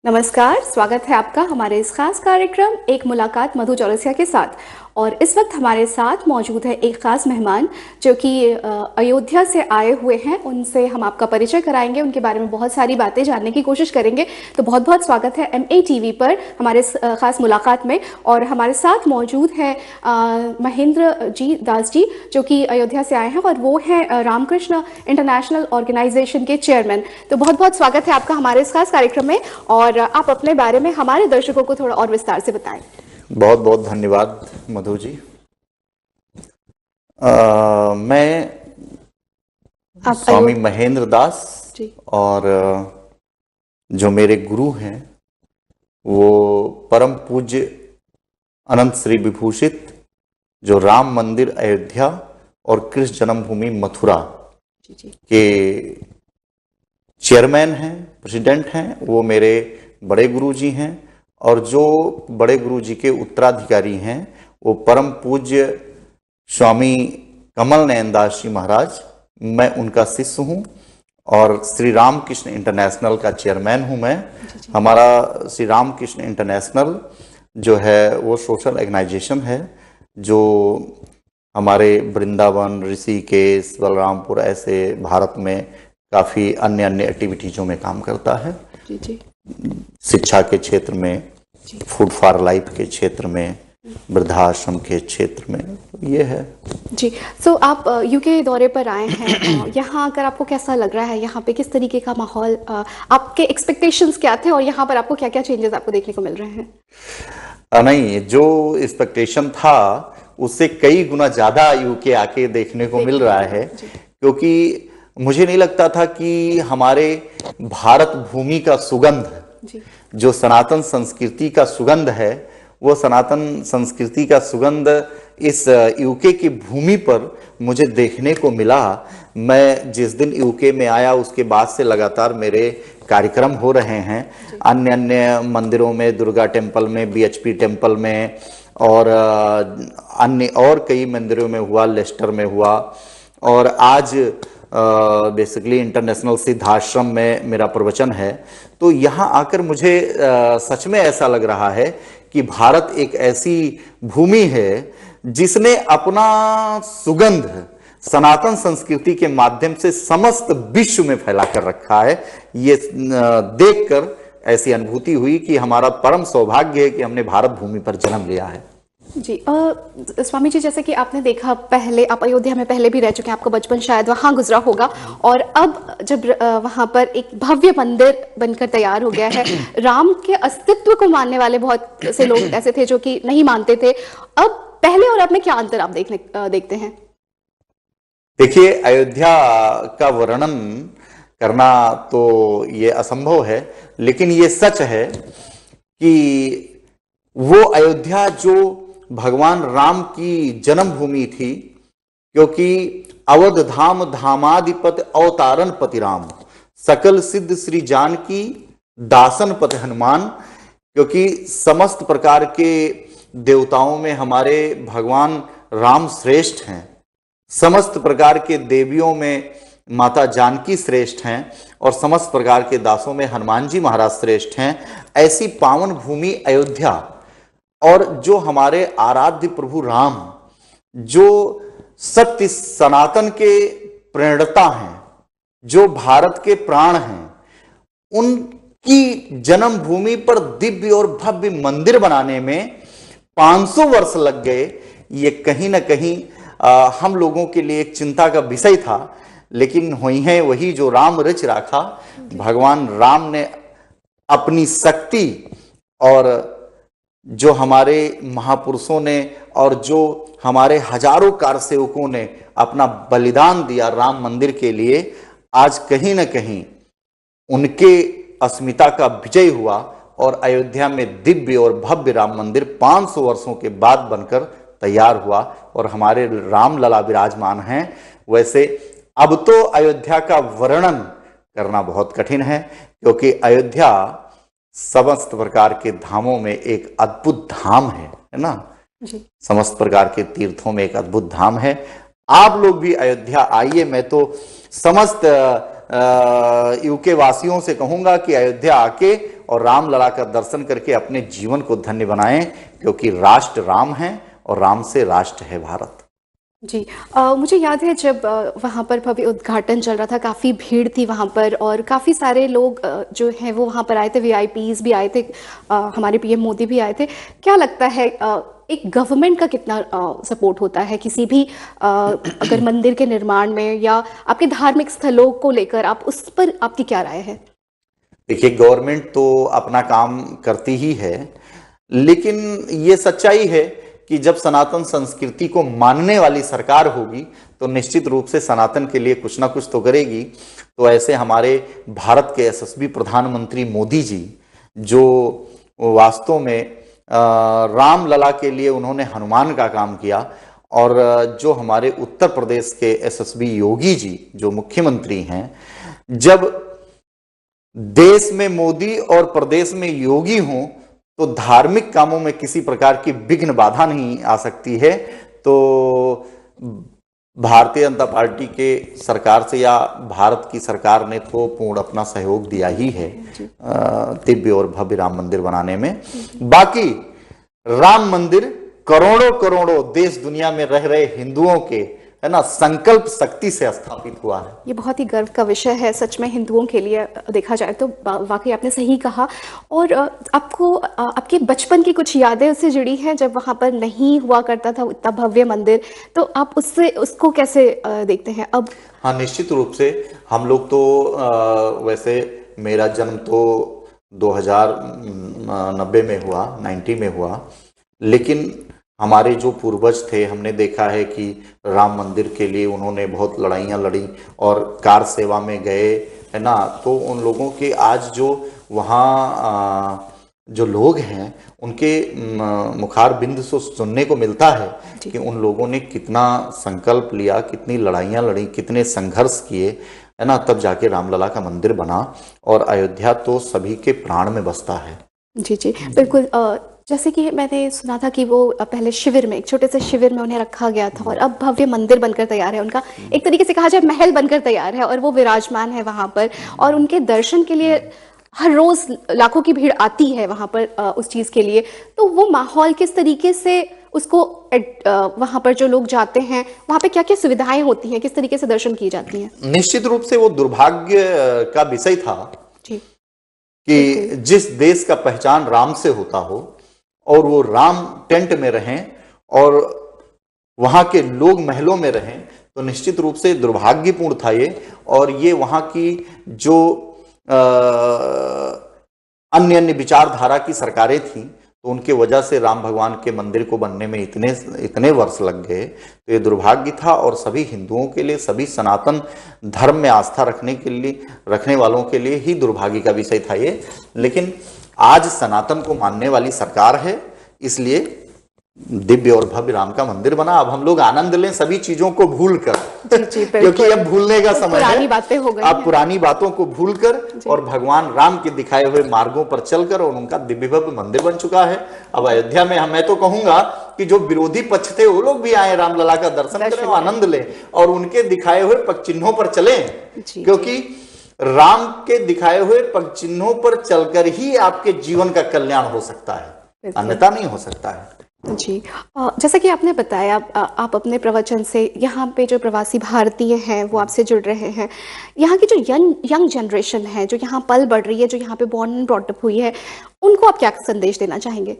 नमस्कार, स्वागत है आपका हमारे इस खास कार्यक्रम एक मुलाकात मधु चौरसिया के साथ। और इस वक्त हमारे साथ मौजूद है एक खास मेहमान जो कि अयोध्या से आए हुए हैं। उनसे हम आपका परिचय कराएंगे, उनके बारे में बहुत सारी बातें जानने की कोशिश करेंगे। तो बहुत बहुत स्वागत है MATV पर हमारे इस खास मुलाकात में। और हमारे साथ मौजूद है महेंद्र जी दास जी, जो कि अयोध्या से आए हैं और वो हैं रामकृष्ण इंटरनेशनल ऑर्गेनाइजेशन के चेयरमैन। तो बहुत बहुत स्वागत है आपका हमारे इस खास कार्यक्रम में, और आप अपने बारे में हमारे दर्शकों को थोड़ा और विस्तार से बताएं। बहुत बहुत धन्यवाद मधु जी। मैं स्वामी महेंद्र दास जी। और जो मेरे गुरु हैं वो परम पूज्य अनंत श्री विभूषित जो राम मंदिर अयोध्या और कृष्ण जन्मभूमि मथुरा के चेयरमैन हैं, प्रेसिडेंट हैं। वो मेरे बड़े गुरु जी हैं और जो बड़े गुरु जी के उत्तराधिकारी हैं वो परम पूज्य स्वामी कमल नयन दास जी महाराज। मैं उनका शिष्य हूँ और श्री रामकृष्ण इंटरनेशनल का चेयरमैन हूँ मैं। हमारा श्री रामकृष्ण इंटरनेशनल जो है वो सोशल ऑर्गेनाइजेशन है जो हमारे वृंदावन, ऋषिकेश, बलरामपुर ऐसे भारत में काफ़ी अन्य एक्टिविटीज़ों में काम करता है। जी। शिक्षा के क्षेत्र में, फूड फॉर लाइफ के क्षेत्र में, वृद्धाश्रम के क्षेत्र में ये है जी। सो आप UK दौरे पर आए हैं। यहाँ आकर आपको कैसा लग रहा है? यहाँ पे किस तरीके का माहौल, आपके एक्सपेक्टेशंस क्या थे और यहाँ पर आपको क्या क्या चेंजेस आपको देखने को मिल रहे हैं? नहीं, जो एक्सपेक्टेशन था उससे कई गुना ज़्यादा UK आके देखने को मिल रहा है, क्योंकि मुझे नहीं लगता था कि हमारे भारत भूमि का सुगंध, जो सनातन संस्कृति का सुगंध है, वो सनातन संस्कृति का सुगंध इस UK की भूमि पर मुझे देखने को मिला। मैं जिस दिन UK में आया उसके बाद से लगातार मेरे कार्यक्रम हो रहे हैं अन्य मंदिरों में, दुर्गा टेम्पल में, BHP टेम्पल में और अन्य और कई मंदिरों में हुआ, लेस्टर में हुआ और आज बेसिकली इंटरनेशनल सिद्धाश्रम में मेरा प्रवचन है। तो यहाँ आकर मुझे सच में ऐसा लग रहा है कि भारत एक ऐसी भूमि है जिसने अपना सुगंध सनातन संस्कृति के माध्यम से समस्त विश्व में फैला कर रखा है। ये देखकर ऐसी अनुभूति हुई कि हमारा परम सौभाग्य है कि हमने भारत भूमि पर जन्म लिया है। जी। स्वामी जी, जैसे कि आपने देखा, पहले आप अयोध्या में पहले भी रह चुके हैं, आपका बचपन शायद वहाँ गुजरा होगा, और अब जब वहाँ पर एक भव्य मंदिर बनकर तैयार हो गया है, राम के अस्तित्व को मानने वाले बहुत से लोग ऐसे थे जो कि नहीं मानते थे। अब पहले और अब में क्या अंतर आप देखते हैं? देखिए, अयोध्या का वर्णन करना तो ये असंभव है, लेकिन ये सच है कि वो अयोध्या जो भगवान राम की जन्मभूमि थी, क्योंकि अवध धाम धामाधिपति अवतारण पति राम, सकल सिद्ध श्री जानकी दासन पति हनुमान। क्योंकि समस्त प्रकार के देवताओं में हमारे भगवान राम श्रेष्ठ हैं, समस्त प्रकार के देवियों में माता जानकी श्रेष्ठ हैं और समस्त प्रकार के दासों में हनुमान जी महाराज श्रेष्ठ हैं। ऐसी पावन भूमि अयोध्या, और जो हमारे आराध्य प्रभु राम, जो सत्य सनातन के प्रणेता हैं, जो भारत के प्राण हैं, उनकी जन्मभूमि पर दिव्य और भव्य मंदिर बनाने में 500 वर्ष लग गए। ये कहीं ना कहीं हम लोगों के लिए एक चिंता का विषय था, लेकिन हुई है वही जो राम रच राखा। भगवान राम ने अपनी शक्ति और जो हमारे महापुरुषों ने और जो हमारे हजारों कारसेवकों ने अपना बलिदान दिया राम मंदिर के लिए, आज कहीं ना कहीं उनके अस्मिता का विजय हुआ और अयोध्या में दिव्य और भव्य राम मंदिर 500 वर्षों के बाद बनकर तैयार हुआ और हमारे राम लला विराजमान हैं। वैसे अब तो अयोध्या का वर्णन करना बहुत कठिन है, क्योंकि अयोध्या समस्त प्रकार के धामों में एक अद्भुत धाम है ना जी। समस्त प्रकार के तीर्थों में एक अद्भुत धाम है। आप लोग भी अयोध्या आइए। मैं तो समस्त यूके वासियों से कहूंगा कि अयोध्या आके और रामलला का दर्शन करके अपने जीवन को धन्य बनाएं, क्योंकि राष्ट्र राम है और राम से राष्ट्र है भारत। जी, मुझे याद है जब वहाँ पर भव्य उद्घाटन चल रहा था, काफ़ी भीड़ थी वहाँ पर और काफ़ी सारे लोग जो हैं वो वहाँ पर आए थे, वीआईपीज भी आए थे, हमारे पीएम मोदी भी आए थे। क्या लगता है एक गवर्नमेंट का कितना सपोर्ट होता है किसी भी अगर मंदिर के निर्माण में या आपके धार्मिक स्थलों को लेकर, आप उस पर आपकी क्या राय है? देखिए, गवर्नमेंट तो अपना काम करती ही है, लेकिन ये सच्चाई है कि जब सनातन संस्कृति को मानने वाली सरकार होगी तो निश्चित रूप से सनातन के लिए कुछ ना कुछ तो करेगी। तो ऐसे हमारे भारत के यशस्वी प्रधानमंत्री मोदी जी, जो वास्तव में रामलला के लिए उन्होंने हनुमान का काम किया, और जो हमारे उत्तर प्रदेश के यशस्वी योगी जी जो मुख्यमंत्री हैं, जब देश में मोदी और प्रदेश में योगी हों तो धार्मिक कामों में किसी प्रकार की विघ्न बाधा नहीं आ सकती है। तो भारतीय जनता पार्टी के सरकार से या भारत की सरकार ने तो पूर्ण अपना सहयोग दिया ही है दिव्य और भव्य राम मंदिर बनाने में। बाकी राम मंदिर करोड़ों करोड़ों देश दुनिया में रह रहे हिंदुओं के, है ना, संकल्प शक्ति से स्थापित हुआ है। ये बहुत ही गर्व का विषय है सच में हिंदुओं के लिए देखा जाए तो। वाकई आपने सही कहा। और आपको आपके बचपन की कुछ यादें उससे जुड़ी हैं जब वहाँ पर नहीं हुआ करता था इतना भव्य मंदिर, तो आप उसको कैसे देखते हैं अब? हाँ, निश्चित रूप से हम लोग तो वैसे मेरा जन्म तो 2090 में हुआ, 90 में हुआ, लेकिन हमारे जो पूर्वज थे, हमने देखा है कि राम मंदिर के लिए उन्होंने बहुत लड़ाइयाँ लड़ी और कार सेवा में गए, है ना। तो उन लोगों के आज जो वहाँ जो लोग हैं उनके मुखार बिंद से सुनने को मिलता है कि उन लोगों ने कितना संकल्प लिया, कितनी लड़ाइयाँ लड़ी, कितने संघर्ष किए, है ना, तब जाके रामलला का मंदिर बना। और अयोध्या तो सभी के प्राण में बसता है। जी जी बिल्कुल। जैसे कि मैंने सुना था कि वो पहले शिविर में, एक छोटे से शिविर में उन्हें रखा गया था और अब भव्य मंदिर बनकर तैयार है उनका, एक तरीके से कहा जाए महल बनकर तैयार है और वो विराजमान है वहाँ पर। और उनके दर्शन के लिए हर रोज लाखों की भीड़ आती है वहाँ पर उस चीज़ के लिए। तो वो माहौल किस तरीके से उसको वहाँ पर जो लोग जाते हैं वहाँ पे क्या क्या सुविधाएं होती हैं, किस तरीके से दर्शन की जाती हैं? निश्चित रूप से वो दुर्भाग्य का विषय था कि जिस देश का पहचान राम से होता हो और वो राम टेंट में रहें और वहां के लोग महलों में रहें, तो निश्चित रूप से दुर्भाग्यपूर्ण था ये। और ये वहां की जो अन्य अन्य विचारधारा की सरकारें थीं, तो उनके वजह से राम भगवान के मंदिर को बनने में इतने वर्ष लग गए। तो ये दुर्भाग्य था और सभी हिंदुओं के लिए, सभी सनातन धर्म में आस्था रखने वालों के लिए ही दुर्भाग्य का विषय था ये। लेकिन आज सनातन को मानने वाली सरकार है, इसलिए दिव्य और भव्य राम का मंदिर बना। अब हम लोग आनंद लें सभी चीजों को भूलकर, क्योंकि अब भूलने का समय है। बातें हो गई अब पुरानी बातों को भूलकर और भगवान राम के दिखाए हुए मार्गों पर चलकर, और उनका दिव्य भव्य मंदिर बन चुका है। अब अयोध्या में मैं तो कहूंगा कि जो विरोधी पक्ष थे वो लोग भी आए, रामलला का दर्शन करें, आनंद लें और उनके दिखाए हुए पग चिन्हों पर चलें, क्योंकि राम के दिखाए हुए पग चिन्हों पर चलकर ही आपके जीवन का कल्याण हो सकता है, अन्यथा नहीं हो सकता है। जी, जैसा कि आपने बताया, आप अपने प्रवचन से यहाँ पे जो प्रवासी भारतीय हैं वो आपसे जुड़ रहे हैं। यहाँ की जो यंग जनरेशन है, जो यहाँ पल बढ़ रही है, जो यहाँ पे बॉर्न एंड ब्रॉट अप हुई है, उनको आप क्या संदेश देना चाहेंगे?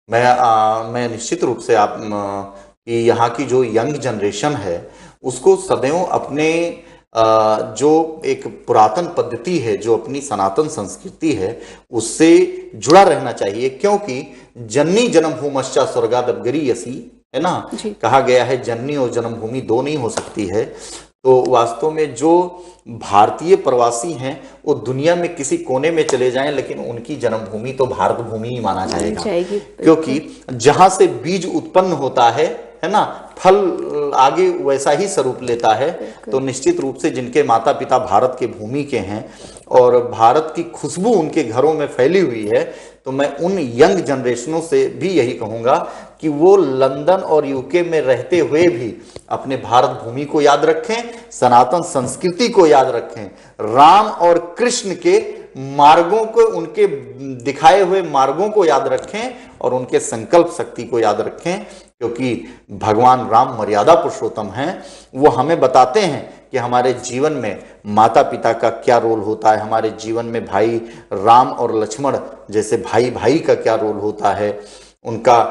मैं निश्चित रूप से कि यहाँ की जो यंग जनरेशन है उसको सदैव अपने जो एक पुरातन पद्धति है, जो अपनी सनातन संस्कृति है, उससे जुड़ा रहना चाहिए। क्योंकि जननी जन्मभूमश्चा स्वर्गादप गरीयसी, है ना, कहा गया है जननी और जन्मभूमि दो नहीं हो सकती है। तो वास्तव में जो भारतीय प्रवासी हैं वो दुनिया में किसी कोने में चले जाएं, लेकिन उनकी जन्मभूमि तो भारत भूमि ही माना जाएगा। क्योंकि जहां से बीज उत्पन्न होता है ना, फल आगे वैसा ही स्वरूप लेता है। तो निश्चित रूप से जिनके माता पिता भारत के भूमि के हैं और भारत की खुशबू उनके घरों में फैली हुई है, तो मैं उन यंग जनरेशनों से भी यही कहूंगा कि वो लंदन और यूके में रहते हुए भी अपने भारत भूमि को याद रखें, सनातन संस्कृति को याद रखें, राम और कृष्ण के मार्गों को, उनके दिखाए हुए मार्गों को याद रखें और उनके संकल्प शक्ति को याद रखें, क्योंकि भगवान राम मर्यादा पुरुषोत्तम हैं। वो हमें बताते हैं कि हमारे जीवन में माता पिता का क्या रोल होता है, हमारे जीवन में भाई राम और लक्ष्मण जैसे भाई भाई का क्या रोल होता है, उनका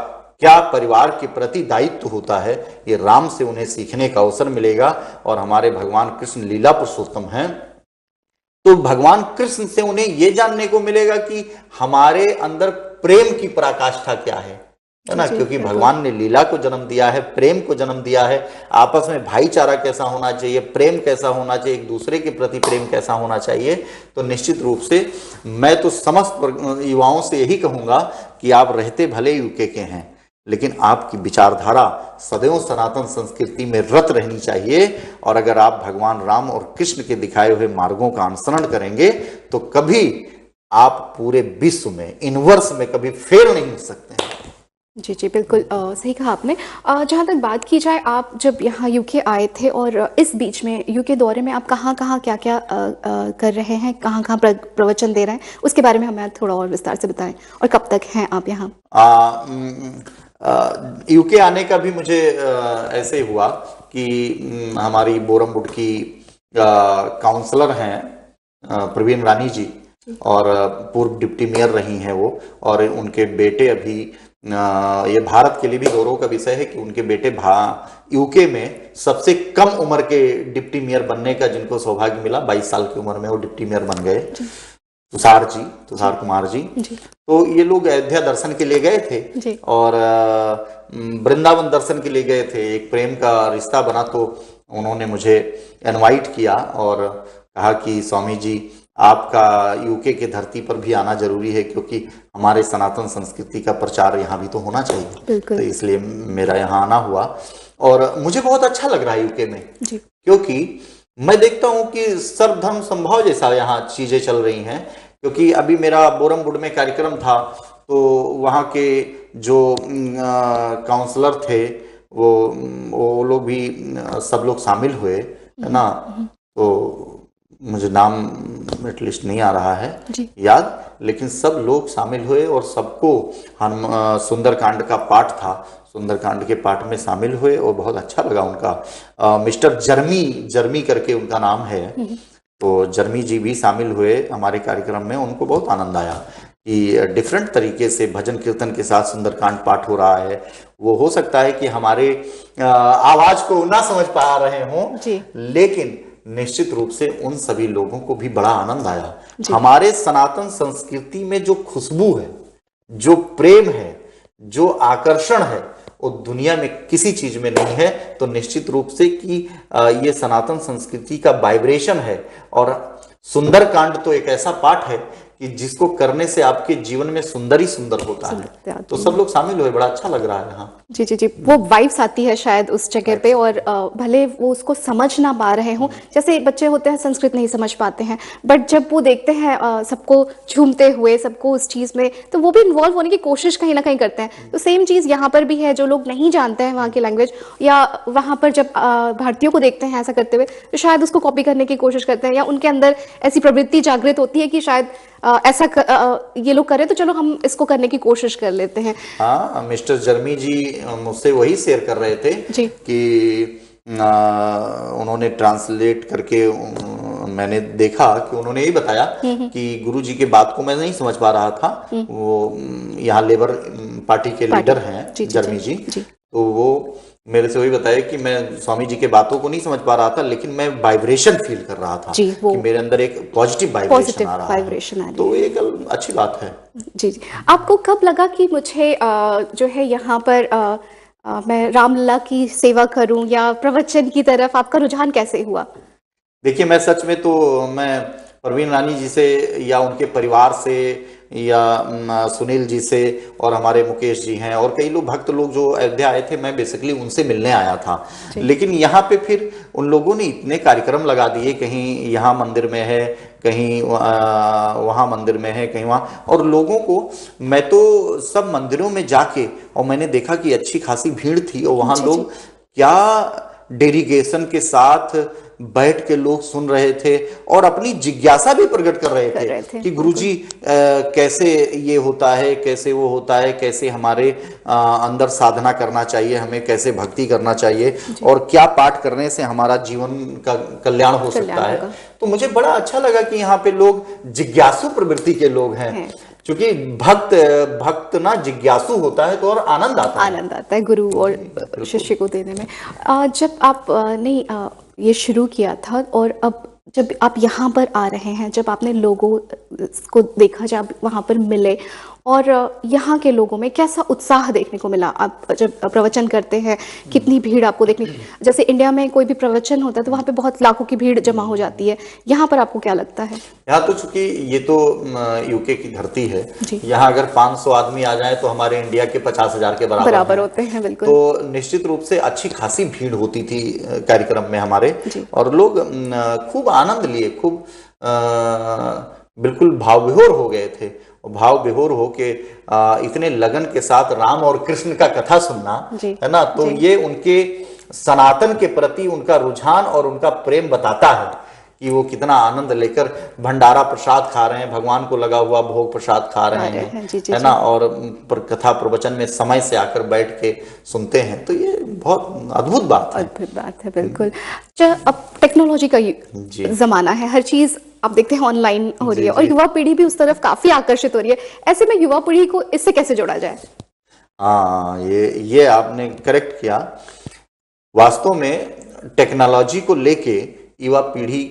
क्या परिवार के प्रति दायित्व होता है। ये राम से उन्हें सीखने का अवसर मिलेगा। और हमारे भगवान कृष्ण लीला पुरुषोत्तम हैं, तो भगवान कृष्ण से उन्हें यह जानने को मिलेगा कि हमारे अंदर प्रेम की पराकाष्ठा क्या है ना। क्योंकि भगवान ने लीला को जन्म दिया है, प्रेम को जन्म दिया है। आपस में भाईचारा कैसा होना चाहिए, प्रेम कैसा होना चाहिए, एक दूसरे के प्रति प्रेम कैसा होना चाहिए। तो निश्चित रूप से मैं तो समस्त युवाओं से यही कहूंगा कि आप रहते भले यूके के हैं, लेकिन आपकी विचारधारा सदैव सनातन संस्कृति में रत रहनी चाहिए। और अगर आप भगवान राम और कृष्ण के दिखाए हुए मार्गों का अनुसरण करेंगे तो कभी आप पूरे विश्व में, यूनिवर्स में कभी फेल नहीं हो सकते हैं। जी जी, बिल्कुल सही कहा आपने। जहाँ तक बात की जाए, आप जब यहाँ यूके आए थे और इस बीच में यूके दौरे में आप कहाँ कहाँ क्या क्या कर रहे हैं, कहाँ कहाँ प्रवचन दे रहे हैं, उसके बारे में हमें थोड़ा और विस्तार से बताएं, और कब तक हैं आप यहाँ? यूके आने का भी मुझे ऐसे हुआ कि हमारी बोरमवुड की काउंसलर हैं प्रवीण रानी जी, और पूर्व डिप्टी मेयर रही हैं वो, और उनके बेटे अभी ये भारत के लिए भी गौरव का विषय है कि उनके बेटे यूके में सबसे कम उम्र के डिप्टी मेयर बनने का जिनको सौभाग्य मिला, 22 साल की उम्र में वो डिप्टी मेयर बन गए, तुषार कुमार जी। तो ये लोग अयोध्या दर्शन के लिए गए थे और वृंदावन दर्शन के लिए गए थे। एक प्रेम का रिश्ता बना तो उन्होंने मुझे इनवाइट किया और कहा कि स्वामी जी आपका यूके के धरती पर भी आना जरूरी है, क्योंकि हमारे सनातन संस्कृति का प्रचार यहाँ भी तो होना चाहिए। तो इसलिए मेरा यहाँ आना हुआ और मुझे बहुत अच्छा लग रहा है यूके में, क्योंकि मैं देखता हूँ कि सर्वधर्म संभाव जैसा यहाँ चीजें चल रही हैं। क्योंकि अभी मेरा बोरमवुड में कार्यक्रम था, तो वहाँ के जो काउंसलर थे वो लोग भी सब लोग शामिल हुए, है ना। तो मुझे नाम एटलीस्ट नहीं आ रहा है याद, लेकिन सब लोग शामिल हुए और सबको हम सुंदरकांड का पाठ था, सुंदरकांड के पाठ में शामिल हुए और बहुत अच्छा लगा उनका। मिस्टर जर्मी करके उनका नाम है, तो जर्मी जी भी शामिल हुए हमारे कार्यक्रम में। उनको बहुत आनंद आया कि डिफरेंट तरीके से भजन कीर्तन के साथ सुंदरकांड पाठ हो रहा है। वो हो सकता है कि हमारे आवाज को ना समझ पा रहे हों, लेकिन निश्चित रूप से उन सभी लोगों को भी बड़ा आनंद आया। हमारे सनातन संस्कृति में जो खुशबू है, जो प्रेम है, जो आकर्षण है, वो दुनिया में किसी चीज में नहीं है। तो निश्चित रूप से कि ये सनातन संस्कृति का वाइब्रेशन है। और सुंदरकांड तो एक ऐसा पाठ है कि जिसको करने से आपके जीवन में सुंदर ही सुंदर होता है। तो सब लोग शामिल हुए, बड़ा अच्छा लग रहा है यहाँ। जी जी जी, वो वाइब्स आती है शायद उस जगह पे, और भले वो उसको समझ ना पा रहे हों, जैसे बच्चे होते हैं संस्कृत नहीं समझ पाते हैं, बट जब वो देखते हैं सबको झूमते हुए, सबको उस चीज़ में, तो वो भी इन्वॉल्व होने की कोशिश कहीं ना कहीं करते हैं। तो सेम चीज़ यहाँ पर भी है, जो लोग नहीं जानते हैं वहाँ की लैंग्वेज, या वहाँ पर जब भारतीयों को देखते हैं ऐसा करते हुए, तो शायद उसको कॉपी करने की कोशिश करते हैं, या उनके अंदर ऐसी प्रवृत्ति जागृत होती है कि शायद ऐसा ये लोग करें तो चलो हम इसको करने की कोशिश कर लेते हैं। हाँ, मिस्टर जर्मी जी मुझसे वही शेयर कर रहे थे कि उन्होंने ट्रांसलेट करके मैंने देखा कि उन्होंने यही बताया कि गुरुजी के बात को मैं नहीं समझ पा रहा था। वो यहाँ लेबर पार्टी के लीडर हैं जर्मी जी, तो वो मेरे से वही बताया कि मैं स्वामी जी के बातों को नहीं समझ पा रहा था, लेकिन मैं वाइब्रेशन फील कर रहा था कि मेरे अंदर एक पॉजिटिव वाइब्रेशन आ रहा है। तो एक अच्छी बात है। जी जी, आपको कब लगा कि मुझे जो है यहाँ पर मैं रामलला की सेवा करूं, या प्रवचन की तरफ आपका रुझान कैसे हुआ? देखिए, मैं सच में तो मैं प्रवीण रानी जी से या उनके परिवार से या सुनील जी से, और हमारे मुकेश जी हैं और कई लोग भक्त लोग जो अयोध्या आए थे, मैं बेसिकली उनसे मिलने आया था। लेकिन यहाँ पे फिर उन लोगों ने इतने कार्यक्रम लगा दिए, कहीं यहाँ मंदिर में है, कहीं वहाँ मंदिर में है, कहीं वहाँ, और लोगों को, मैं तो सब मंदिरों में जाके और मैंने देखा कि अच्छी खासी भीड़ थी और वहाँ लोग क्या डेडिकेशन के साथ बैठ के लोग सुन रहे थे और अपनी जिज्ञासा भी प्रकट कर रहे थे कि गुरुजी कैसे ये होता है, कैसे वो होता है, कैसे हमारे अंदर साधना करना चाहिए, हमें कैसे भक्ति करना चाहिए और क्या पाठ करने से हमारा जीवन का कल्याण हो सकता है। तो मुझे बड़ा अच्छा लगा कि यहाँ पे लोग जिज्ञासु प्रवृत्ति के लोग हैं, क्योंकि भक्त ना जिज्ञासु होता है तो और आनंद आता है गुरु और शिष्य को देने में। जब आप ने ये शुरू किया था और अब जब आप यहाँ पर आ रहे हैं, जब आपने लोगों को देखा, जब वहाँ पर मिले और यहाँ के लोगों में कैसा उत्साह देखने को मिला? आप जब प्रवचन करते हैं कितनी भीड़ आपको देखने, जैसे इंडिया में कोई भी प्रवचन होता है तो वहाँ पे बहुत लाखों की भीड़ जमा हो जाती है, यहाँ पर आपको क्या लगता है? यहाँ तो चूंकि ये तो यूके की धरती है, यहाँ अगर 500 आदमी आ जाए तो हमारे इंडिया के 50,000 के बराबर होते हैं। बिल्कुल। तो निश्चित रूप से अच्छी खासी भीड़ होती थी कार्यक्रम में हमारे, और लोग खूब आनंद लिए, खूब बिल्कुल भाव विभोर हो गए थे। भाव विभोर हो के इतने लगन के साथ राम और कृष्ण का कथा सुनना, है ना, तो ये उनके सनातन के प्रति उनका रुझान और उनका प्रेम बताता है कि वो कितना आनंद लेकर भंडारा प्रसाद खा रहे हैं, भगवान को लगा हुआ भोग प्रसाद खा रहे हैं, है ना, और कथा प्रवचन में समय से आकर बैठ के सुनते हैं। तो ये बहुत अद्भुत बात है। बिल्कुल। अब टेक्नोलॉजी का जमाना है, हर चीज आप देखते हैं ऑनलाइन हो रही है और युवा पीढ़ी भी उस तरफ काफी आकर्षित हो रही है। ऐसे में युवा पीढ़ी को इससे कैसे जोड़ा जाए? हाँ, ये आपने करेक्ट किया। वास्तव में टेक्नोलॉजी को लेके युवा पीढ़ी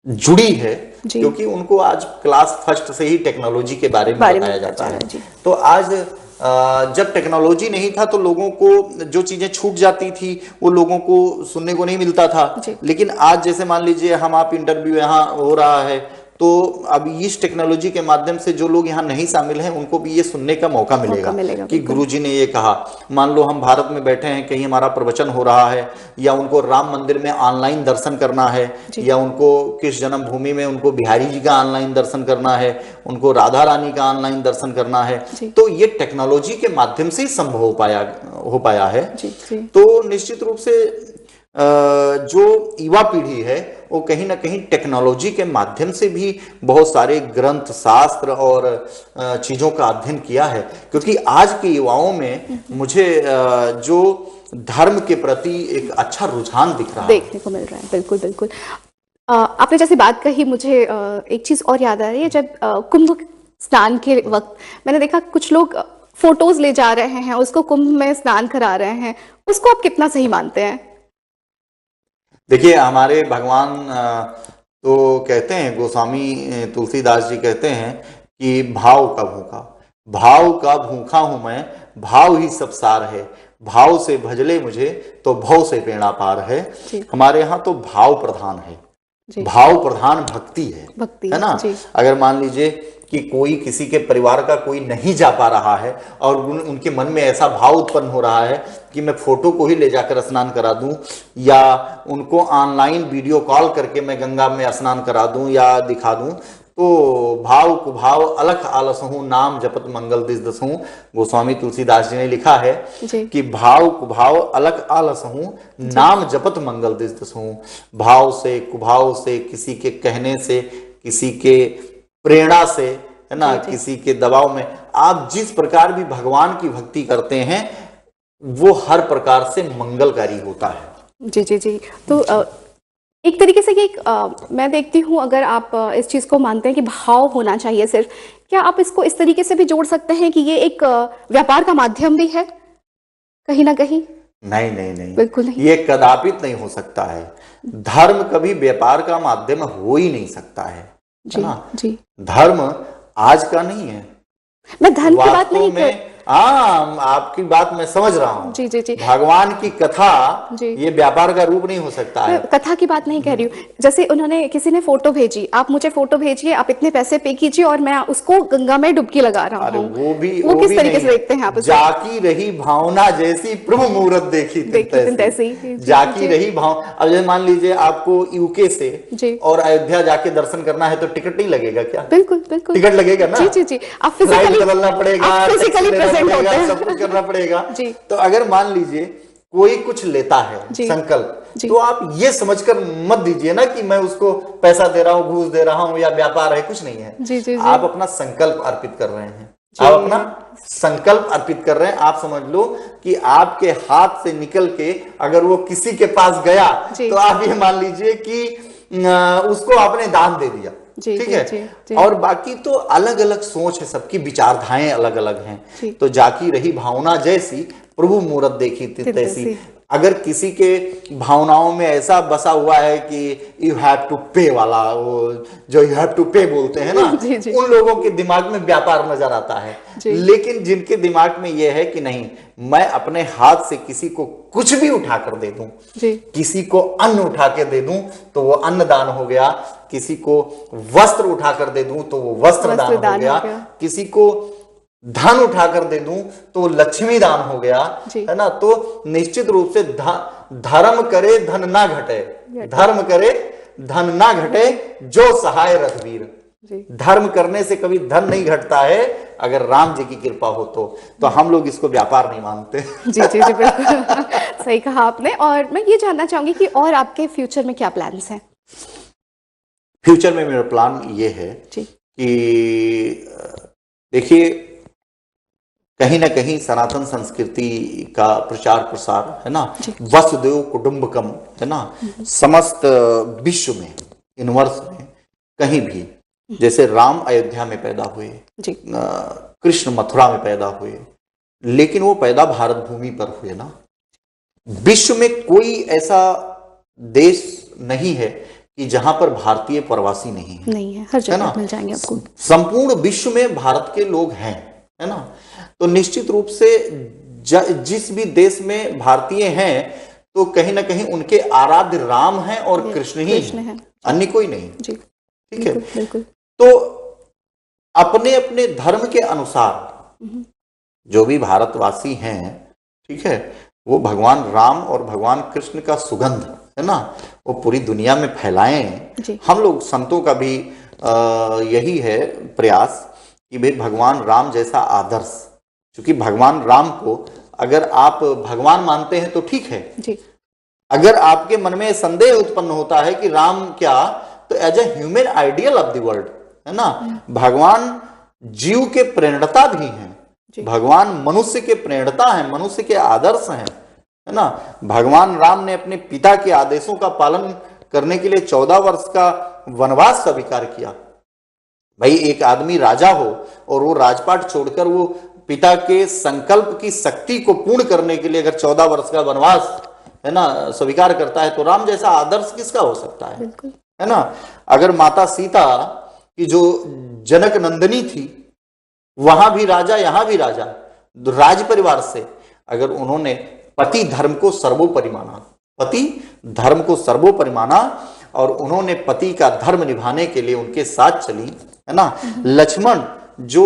जुड़ी है, क्योंकि उनको आज क्लास फर्स्ट से ही टेक्नोलॉजी के बारे में बताया जाता है। तो आज जब टेक्नोलॉजी नहीं था तो लोगों को जो चीजें छूट जाती थी वो लोगों को सुनने को नहीं मिलता था, लेकिन आज जैसे मान लीजिए हम आप इंटरव्यू यहाँ हो रहा है तो अब इस टेक्नोलॉजी के माध्यम से जो लोग यहाँ नहीं शामिल हैं उनको भी ये सुनने का मौका मिलेगा कि गुरुजी ने ये कहा। मान लो हम भारत में बैठे हैं, कहीं हमारा प्रवचन हो रहा है, या उनको राम मंदिर में ऑनलाइन दर्शन करना है, या उनको किस जन्मभूमि में उनको बिहारी जी का ऑनलाइन दर्शन करना है, उनको राधा रानी का ऑनलाइन दर्शन करना है, तो ये टेक्नोलॉजी के माध्यम से ही संभव हो पाया है। तो निश्चित रूप से जो युवा पीढ़ी है वो कहीं ना कहीं टेक्नोलॉजी के माध्यम से भी बहुत सारे ग्रंथ, शास्त्र और चीजों का अध्ययन किया है, क्योंकि आज के युवाओं में मुझे जो धर्म के प्रति एक अच्छा रुझान दिख रहा है, देखने को मिल रहा है। बिल्कुल बिल्कुल। आपने जैसे बात कही, मुझे एक चीज और याद आ रही है। जब कुंभ स्नान के वक्त मैंने देखा कुछ लोग फोटोज ले जा रहे हैं, उसको कुंभ में स्नान करा रहे हैं, उसको आप कितना सही मानते हैं? देखिए, हमारे भगवान तो कहते हैं, गोस्वामी तुलसीदास जी कहते हैं कि भाव का भूखा हूं मैं, भाव ही सब सार है, भाव से भजले मुझे तो भव से पेड़ा पार है। हमारे यहाँ तो भाव प्रधान है, भाव प्रधान भक्ति है ना। अगर मान लीजिए कि कोई किसी के परिवार का कोई नहीं जा पा रहा है और उनके मन में ऐसा भाव उत्पन्न हो रहा है कि मैं फोटो को ही ले जाकर स्नान करा दूं, या उनको ऑनलाइन वीडियो कॉल करके मैं गंगा में स्नान करा दूं या दिखा दूं, तो भाव कुभाव अलख आलसहूं, नाम जपत मंगल दिस दसहूं। गोस्वामी तुलसीदास जी ने लिखा है कि भाव कुभाव अलख आलसहूं, नाम जपत मंगल दिस दसहूं। भाव से, कुभाव से, किसी के कहने से, किसी के प्रेरणा से, है ना, किसी के दबाव में आप जिस प्रकार भी भगवान की भक्ति करते हैं वो हर प्रकार से मंगलकारी होता है। जी। तो एक तरीके से ये मैं देखती हूँ, अगर आप इस चीज को मानते हैं कि भाव होना चाहिए सिर्फ, क्या आप इसको इस तरीके से भी जोड़ सकते हैं कि ये एक व्यापार का माध्यम भी है कहीं ना कहीं? नहीं, बिल्कुल नहीं, ये कदापित नहीं हो सकता है। धर्म कभी व्यापार का माध्यम हो ही नहीं सकता है जी। धर्म आज का नहीं है। मैं धर्म की बात नहीं कर, हाँ, आपकी बात मैं समझ रहा हूँ। जी। भगवान की कथा ये व्यापार का रूप नहीं हो सकता है। कथा की बात नहीं कह रही हूँ। जैसे उन्होंने, किसी ने फोटो भेजी, आप मुझे फोटो भेजिए, आप इतने पैसे पे कीजिए और मैं उसको गंगा में डुबकी लगा रहा हूँ। वो किस तरीके से देखते हैं आप? जाकी रही भावना जैसी प्रभु मुहूर्त देखी तैसी, जाकी रही भाव। अब जैसे मान लीजिए आपको यूके से और अयोध्या जाके दर्शन करना है तो टिकट नहीं लगेगा क्या? बिल्कुल टिकट लगेगा ना। जी। आप फिजिकली बदलना पड़ेगा, फिजिकली प्रेजेंट होते हैं, सब कुछ करना पड़ेगा। तो अगर मान लीजिए कोई कुछ लेता है संकल्प, तो आप ये समझकर मत दीजिए ना कि मैं उसको पैसा दे रहा हूँ, घूस दे रहा हूँ या व्यापार है, कुछ नहीं है। जी। आप अपना संकल्प अर्पित कर रहे हैं, आप अपना संकल्प अर्पित कर रहे हैं। आप समझ लो कि आपके हाथ से निकल के अगर वो किसी के पास गया तो आप ये मान लीजिए कि उसको आपने दान दे दिया, ठीक है। और बाकी तो अलग अलग सोच है, सबकी विचारधाराएं अलग अलग हैं। तो जाकी रही भावना जैसी, प्रभु मूरत देखी तैसी। अगर किसी के भावनाओं में ऐसा बसा हुआ है कि यू हैव टू पे वाला, वो जो यू हैव टू पे बोलते हैं ना, उन लोगों के दिमाग में व्यापार नजर आता है। लेकिन जिनके दिमाग में यह है कि नहीं, मैं अपने हाथ से किसी को कुछ भी उठा कर दे दूं, किसी को अन्न उठा के दे दूं तो वो अन्नदान हो गया, किसी को वस्त्र उठा कर दे दूं तो वो वस्त्र दान हो गया, किसी को धन उठाकर दे दूं तो लक्ष्मी दान हो गया, है ना। तो निश्चित रूप से धर्म करे धन ना घटे, धर्म करे धन ना घटे, जो सहाय रघुवीर। धर्म करने से कभी धन नहीं घटता है, अगर राम जी की कृपा हो तो हम लोग इसको व्यापार नहीं मानते। जी बिल्कुल सही कहा आपने। और मैं ये जानना चाहूंगी कि और आपके फ्यूचर में क्या प्लान्स हैं? फ्यूचर में मेरा प्लान ये है कि देखिए, कहीं ना कहीं सनातन संस्कृति का प्रचार प्रसार, है ना, वसुदेव कुटुंबकम, है ना, समस्त विश्व में, यूनिवर्स में कहीं भी, जैसे राम अयोध्या में पैदा हुए, कृष्ण मथुरा में पैदा हुए, लेकिन वो पैदा भारत भूमि पर हुए ना। विश्व में कोई ऐसा देश नहीं है कि जहां पर भारतीय प्रवासी नहीं है, हर जगह मिल जाएंगे आपको। संपूर्ण विश्व में भारत के लोग हैं, है ना। तो निश्चित रूप से जिस भी देश में भारतीय हैं तो कहीं ना कहीं उनके आराध्य राम हैं और कृष्ण ही हैं, अन्य कोई नहीं। ठीक है, बिल्कुल। तो अपने अपने धर्म के अनुसार जो भी भारतवासी हैं, ठीक है, वो भगवान राम और भगवान कृष्ण का सुगंध, है ना, वो पूरी दुनिया में फैलाएं। हम लोग संतों का भी यही है प्रयास कि भाई भगवान राम जैसा आदर्श, क्योंकि भगवान राम को अगर आप भगवान मानते हैं तो ठीक है, अगर आपके मन में संदेह उत्पन्न होता है कि राम क्या, तो as a human ideal of the world, है ना, भगवान जीव के प्रेरणता भी हैं, भगवान मनुष्य के प्रेरणता हैं, मनुष्य के आदर्श हैं, है ना। भगवान राम ने अपने पिता के आदेशों का पालन करने के लिए 14 वर्ष का वनवास स्वीकार किया। भाई एक आदमी राजा हो और वो राजपाट छोड़कर वो पिता के संकल्प की शक्ति को पूर्ण करने के लिए अगर 14 वर्ष का वनवास, है ना, स्वीकार करता है, तो राम जैसा आदर्श किसका हो सकता है ना। अगर माता सीता की जो जनक नंदिनी थी, वहां भी राजा यहां भी राजा, राज परिवार से, अगर उन्होंने पति धर्म को सर्वोपरि माना, पति धर्म को सर्वोपरि माना और उन्होंने पति का धर्म निभाने के लिए उनके साथ चली, है ना। लक्ष्मण जो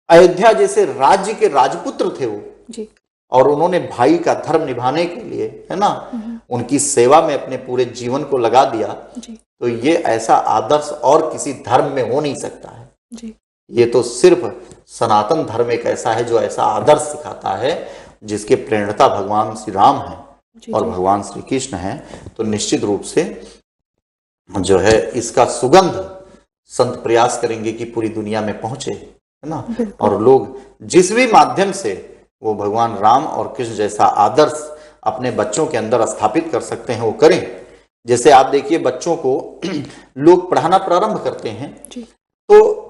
अयोध्या जैसे राज्य के राजपुत्र थे वो, और उन्होंने भाई का धर्म निभाने के लिए, है ना, उनकी सेवा में अपने पूरे जीवन को लगा दिया, तो ये ऐसा आदर्श और किसी धर्म में हो नहीं सकता है। ये तो सिर्फ सनातन धर्म एक ऐसा है जो ऐसा आदर्श सिखाता है, जिसके प्रेरणता भगवान श्री राम हैं और भगवान श्री कृष्ण हैं। तो निश्चित रूप से जो है इसका सुगंध संत प्रयास करेंगे कि पूरी दुनिया में पहुंचे, है ना, और लोग जिस भी माध्यम से वो भगवान राम और कृष्ण जैसा आदर्श अपने बच्चों के अंदर स्थापित कर सकते हैं वो करें। जैसे आप देखिए, बच्चों को लोग पढ़ाना प्रारंभ करते हैं तो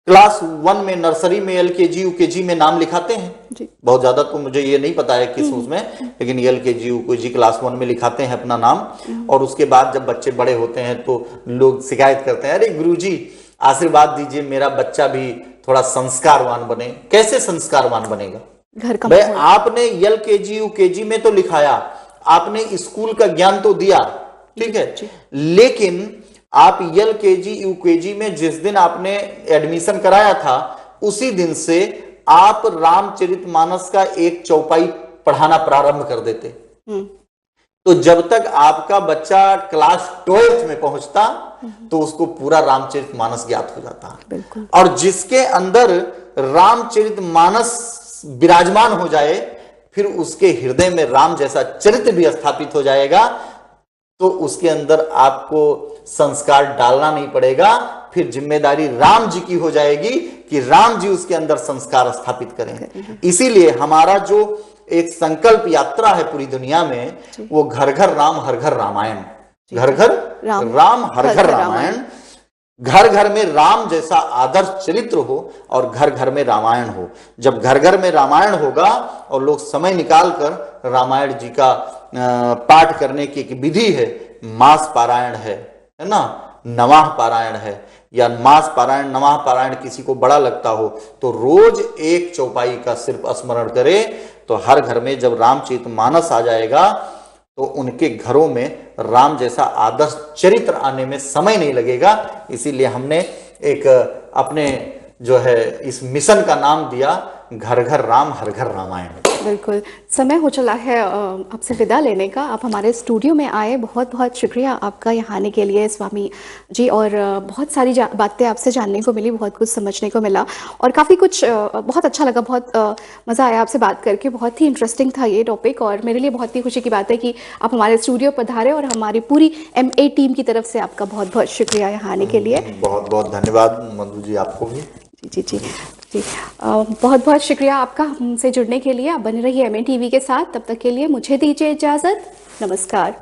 क्लास 1 में, नर्सरी में, LKG UKG में नाम लिखाते हैं। बहुत ज्यादा तो मुझे ये नहीं पता है किस उसमें, लेकिन LKG UKG क्लास 1 में लिखाते हैं अपना नाम। और उसके बाद जब बच्चे बड़े होते हैं तो लोग शिकायत करते हैं, अरे गुरुजी आशीर्वाद दीजिए, मेरा बच्चा भी थोड़ा संस्कारवान बने। कैसे संस्कारवान बनेगा? घर का भाई आपने LKG UKG में तो लिखाया, आपने स्कूल का ज्ञान तो दिया, ठीक है, लेकिन आप LKG UKG में जिस दिन आपने एडमिशन कराया था, उसी दिन से आप रामचरितमानस का एक चौपाई पढ़ाना प्रारंभ कर देते। तो जब तक आपका बच्चा क्लास 12th में पहुंचता तो उसको पूरा रामचरितमानस ज्ञात हो जाता। और जिसके अंदर रामचरितमानस विराजमान हो जाए, फिर उसके हृदय में राम जैसा चरित्र भी स्थापित हो जाएगा, तो उसके अंदर आपको संस्कार डालना नहीं पड़ेगा। फिर जिम्मेदारी राम जी की हो जाएगी कि राम जी उसके अंदर संस्कार स्थापित करें। इसीलिए हमारा जो एक संकल्प यात्रा है पूरी दुनिया में, वो घर घर राम हर घर रामायण, घर घर राम हर घर रामायण। घर घर में राम जैसा आदर्श चरित्र हो और घर घर में रामायण हो। जब घर घर में रामायण होगा और लोग समय निकाल कर रामायण जी का पाठ करने की एक विधि है, मास पारायण है ना, नवाह पारायण है, या मास पारायण नवाह पारायण किसी को बड़ा लगता हो तो रोज एक चौपाई का सिर्फ स्मरण करे, तो हर घर में जब रामचरितमानस आ जाएगा तो उनके घरों में राम जैसा आदर्श चरित्र आने में समय नहीं लगेगा। इसीलिए हमने एक अपने जो है इस मिशन का नाम दिया घर घर राम हर घर रामायण। बिल्कुल, समय हो चला है आपसे विदा लेने का। आप हमारे स्टूडियो में आए, बहुत बहुत शुक्रिया आपका यहाँ आने के लिए स्वामी जी, और बहुत सारी बातें आपसे जानने को मिली, बहुत कुछ समझने को मिला और काफ़ी कुछ बहुत अच्छा लगा, बहुत मज़ा आया आपसे बात करके। बहुत ही इंटरेस्टिंग था ये टॉपिक और मेरे लिए बहुत ही खुशी की बात है कि आप हमारे स्टूडियो पधारे और हमारी पूरी MA टीम की तरफ से आपका बहुत बहुत शुक्रिया यहाँ आने के लिए। बहुत बहुत धन्यवाद मधु जी, आपको भी। जी जी जी, बहुत बहुत शुक्रिया आपका हमसे जुड़ने के लिए। आप बने रहिए MA TV के साथ, तब तक के लिए मुझे दीजिए इजाज़त। नमस्कार।